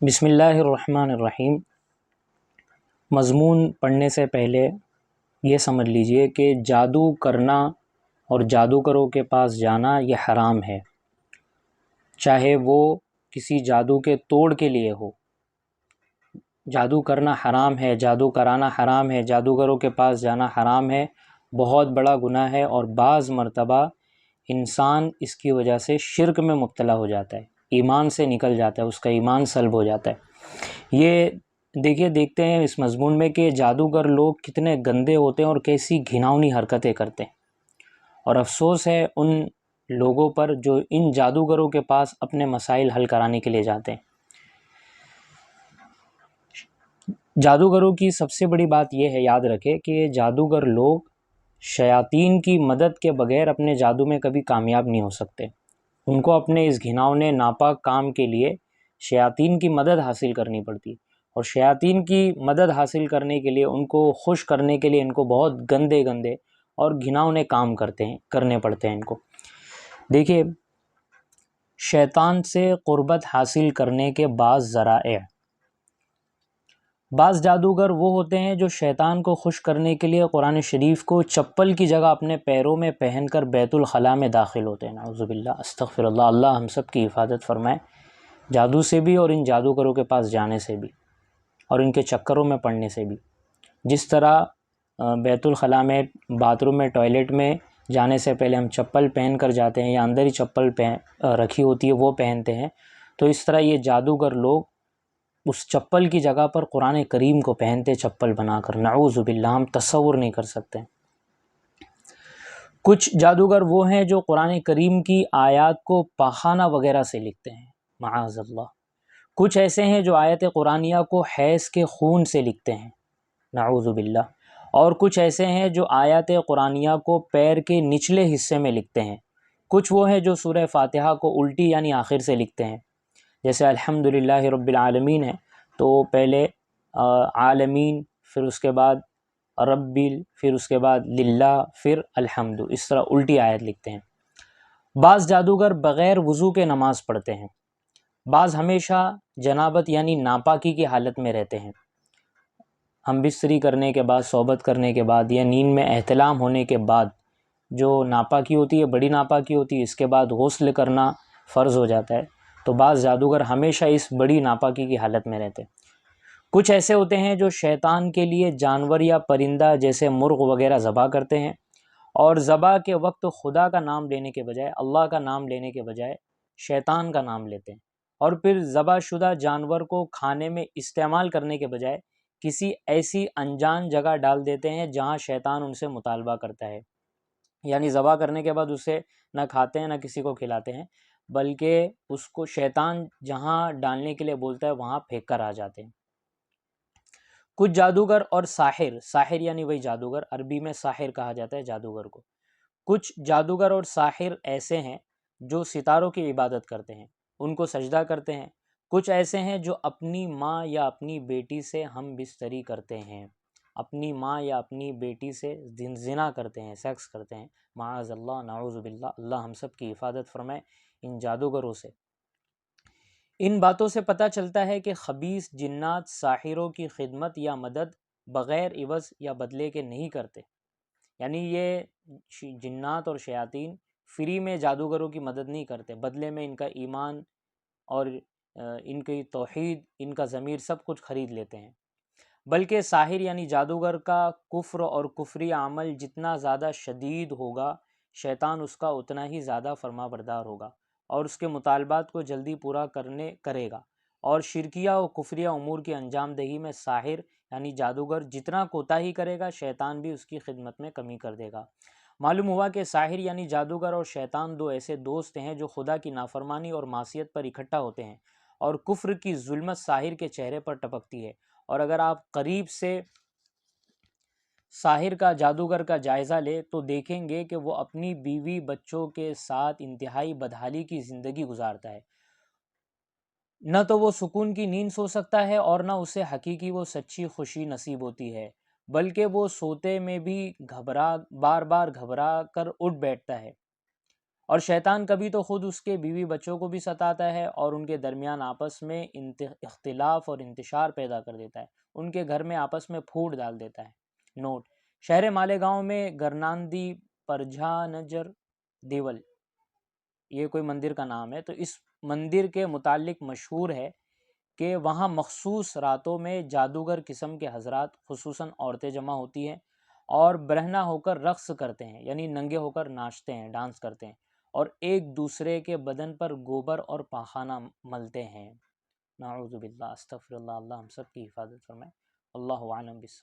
بسم اللہ الرحمن الرحیم۔ مضمون پڑھنے سے پہلے یہ سمجھ لیجئے کہ جادو کرنا اور جادوگروں کے پاس جانا یہ حرام ہے، چاہے وہ کسی جادو کے توڑ کے لیے ہو۔ جادو کرنا حرام ہے، جادو کرانا حرام ہے، جادوگروں کے پاس جانا حرام ہے، بہت بڑا گناہ ہے، اور بعض مرتبہ انسان اس کی وجہ سے شرک میں مبتلا ہو جاتا ہے، ایمان سے نکل جاتا ہے، اس کا ایمان سلب ہو جاتا ہے۔ یہ دیکھتے ہیں اس مضمون میں کہ جادوگر لوگ کتنے گندے ہوتے ہیں اور کیسی گھناؤنی حرکتیں کرتے ہیں، اور افسوس ہے ان لوگوں پر جو ان جادوگروں کے پاس اپنے مسائل حل کرانے کے لیے جاتے ہیں۔ جادوگروں کی سب سے بڑی بات یہ ہے، یاد رکھے کہ یہ جادوگر لوگ شیاطین کی مدد کے بغیر اپنے جادو میں کبھی کامیاب نہیں ہو سکتے۔ ان کو اپنے اس گھناؤنے ناپاک کام کے لیے شیاطین کی مدد حاصل کرنی پڑتی، اور شیاطین کی مدد حاصل کرنے کے لیے ان کو خوش کرنے کے لیے ان کو بہت گندے اور گھناؤنے کام کرنے پڑتے ہیں ان کو۔ دیکھیے، شیطان سے قربت حاصل کرنے کے بعض ذرائع، بعض جادوگر وہ ہوتے ہیں جو شیطان کو خوش کرنے کے لیے قرآن شریف کو چپل کی جگہ اپنے پیروں میں پہن کر بیت الخلاء میں داخل ہوتے ہیں۔ نعوذ باللہ، استغفر اللہ، اللہ ہم سب کی حفاظت فرمائے جادو سے بھی اور ان جادوگروں کے پاس جانے سے بھی اور ان کے چکروں میں پڑنے سے بھی۔ جس طرح بیت الخلاء میں، باتھ روم میں، ٹوائلٹ میں جانے سے پہلے ہم چپل پہن کر جاتے ہیں یا اندر ہی چپل رکھی ہوتی ہے وہ پہنتے ہیں، تو اس طرح یہ جادوگر لوگ اس چپل کی جگہ پر قرآن کریم کو پہنتے چپل بنا کر۔ نعوذ باللہ، ہم تصور نہیں کر سکتے۔ کچھ جادوگر وہ ہیں جو قرآن کریم کی آیات کو پاخانہ وغیرہ سے لکھتے ہیں، معاذ اللہ۔ کچھ ایسے ہیں جو آیت قرآنیہ کو حیض کے خون سے لکھتے ہیں، نعوذ باللہ۔ اور کچھ ایسے ہیں جو آیات قرآنیہ کو پیر کے نچلے حصے میں لکھتے ہیں۔ کچھ وہ ہیں جو سورہ فاتحہ کو الٹی یعنی آخر سے لکھتے ہیں، جیسے الحمدللہ رب العالمین ہے تو پہلے عالمین، پھر اس کے بعد رب، پھر اس کے بعد للہ، پھر الحمد، اس طرح الٹی آیت لکھتے ہیں۔ بعض جادوگر بغیر وضو کے نماز پڑھتے ہیں، بعض ہمیشہ جنابت یعنی ناپاکی کی حالت میں رہتے ہیں۔ ہم بستری کرنے کے بعد، صحبت کرنے کے بعد یا نیند میں احتلام ہونے کے بعد جو ناپاکی ہوتی ہے، بڑی ناپاکی ہوتی ہے، اس کے بعد غسل کرنا فرض ہو جاتا ہے، تو بعض جادوگر ہمیشہ اس بڑی ناپاکی کی حالت میں رہتے ہیں۔ کچھ ایسے ہوتے ہیں جو شیطان کے لیے جانور یا پرندہ جیسے مرغ وغیرہ ذبح کرتے ہیں، اور ذبح کے وقت خدا کا نام لینے کے بجائے، اللہ کا نام لینے کے بجائے شیطان کا نام لیتے ہیں، اور پھر ذبح شدہ جانور کو کھانے میں استعمال کرنے کے بجائے کسی ایسی انجان جگہ ڈال دیتے ہیں جہاں شیطان ان سے مطالبہ کرتا ہے، یعنی ذبح کرنے کے بعد اسے نہ کھاتے ہیں نہ کسی کو کھلاتے ہیں، بلکہ اس کو شیطان جہاں ڈالنے کے لیے بولتا ہے وہاں پھینک کر آ جاتے ہیں۔ کچھ جادوگر اور ساحر یعنی وہی جادوگر، عربی میں ساحر کہا جاتا ہے جادوگر کو۔ کچھ جادوگر اور ساحر ایسے ہیں جو ستاروں کی عبادت کرتے ہیں، ان کو سجدہ کرتے ہیں۔ کچھ ایسے ہیں جو اپنی ماں یا اپنی بیٹی سے ہم بستری کرتے ہیں، اپنی ماں یا اپنی بیٹی سے زنا کرتے ہیں، سیکس کرتے ہیں، معاذ اللہ، نعوذ باللہ، اللہ ہم سب کی حفاظت فرمائے ان جادوگروں سے۔ ان باتوں سے پتہ چلتا ہے کہ خبیث جنات ساحروں کی خدمت یا مدد بغیر عوض یا بدلے کے نہیں کرتے، یعنی یہ جنات اور شیاطین فری میں جادوگروں کی مدد نہیں کرتے، بدلے میں ان کا ایمان اور ان کی توحید، ان کا ضمیر سب کچھ خرید لیتے ہیں۔ بلکہ ساحر یعنی جادوگر کا کفر اور کفری عمل جتنا زیادہ شدید ہوگا، شیطان اس کا اتنا ہی زیادہ فرما بردار ہوگا اور اس کے مطالبات کو جلدی پورا کرے گا، اور شرکیہ و کفریہ امور کی انجام دہی میں ساحر یعنی جادوگر جتنا کوتاہی کرے گا، شیطان بھی اس کی خدمت میں کمی کر دے گا۔ معلوم ہوا کہ ساحر یعنی جادوگر اور شیطان دو ایسے دوست ہیں جو خدا کی نافرمانی اور معصیت پر اکٹھا ہوتے ہیں، اور کفر کی ظلمت ساحر کے چہرے پر ٹپکتی ہے۔ اور اگر آپ قریب سے ساحر کا، جادوگر کا جائزہ لے تو دیکھیں گے کہ وہ اپنی بیوی بچوں کے ساتھ انتہائی بدحالی کی زندگی گزارتا ہے۔ نہ تو وہ سکون کی نیند سو سکتا ہے اور نہ اسے حقیقی وہ سچی خوشی نصیب ہوتی ہے، بلکہ وہ سوتے میں بھی بار بار گھبرا کر اٹھ بیٹھتا ہے، اور شیطان کبھی تو خود اس کے بیوی بچوں کو بھی ستاتا ہے اور ان کے درمیان آپس میں اختلاف اور انتشار پیدا کر دیتا ہے، ان کے گھر میں آپس میں پھوٹ ڈال دیتا ہے۔ نوٹ: شہر مالیگاؤں میں گرناندی پرجھانجر دیول، یہ کوئی مندر کا نام ہے، تو اس مندر کے متعلق مشہور ہے کہ وہاں مخصوص راتوں میں جادوگر قسم کے حضرات، خصوصاً عورتیں جمع ہوتی ہیں اور برہنہ ہو کر رقص کرتے ہیں، یعنی ننگے ہو کر ناچتے ہیں، ڈانس کرتے ہیں، اور ایک دوسرے کے بدن پر گوبر اور پاخانہ ملتے ہیں۔ نعوذ باللہ، استغفر اللہ، اللہ ہم سب کی حفاظت فرمائے۔ اللہ عالم بالصواب۔